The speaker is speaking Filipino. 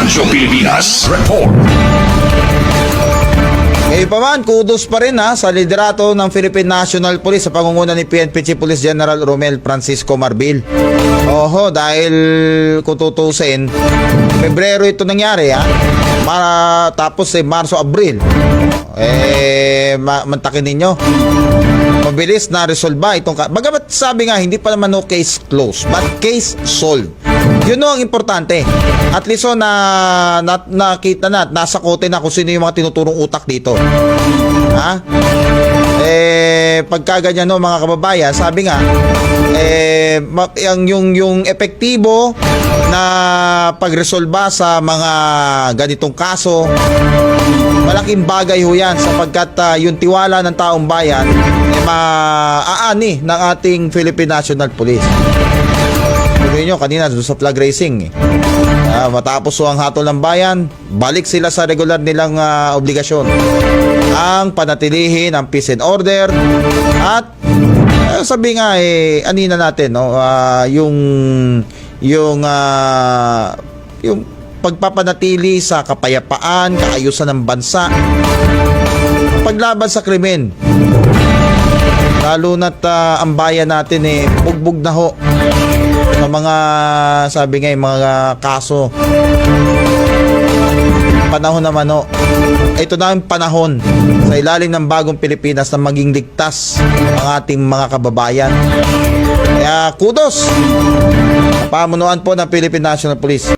Radyo Pilipinas. Report. Ngayon pa man, kudos pa rin sa liderato ng Philippine National Police sa pangunguna ni PNP Chief Police General Romel Francisco Marbil. Oho, dahil kung tutusin, Pebrero ito nangyari tapos Marso, Abril. Mantakin ninyo. Mabilis na resolba itong bagamat sabi nga hindi pa naman case closed, but case solved. Yun ang importante. At least nakita na at nasa kote na kung sino yung mga tinuturong utak dito. Pagka ganyan mga kababayan, sabi nga yung epektibo na pagresolba sa mga ganitong kaso, malaking bagay ho yan sapagkat yung tiwala ng taong bayan maaani ng ating Philippine National Police. Tuloy nyo kanina doon sa flag racing matapos ang hatol ng bayan, balik sila sa regular nilang obligasyon, ang panatilihin ang peace and order at sabi nga anina natin yung pagpapanatili sa kapayapaan, kaayusan ng bansa, paglaban sa krimen, lalo na't ang bayan natin bugbog na ho sa mga sabi nga mga kaso. Panahon naman ito na yung panahon sa ilalim ng bagong Pilipinas na maging ligtas ang ating mga kababayan. Kaya kudos sa pamunuan po ng Philippine National Police.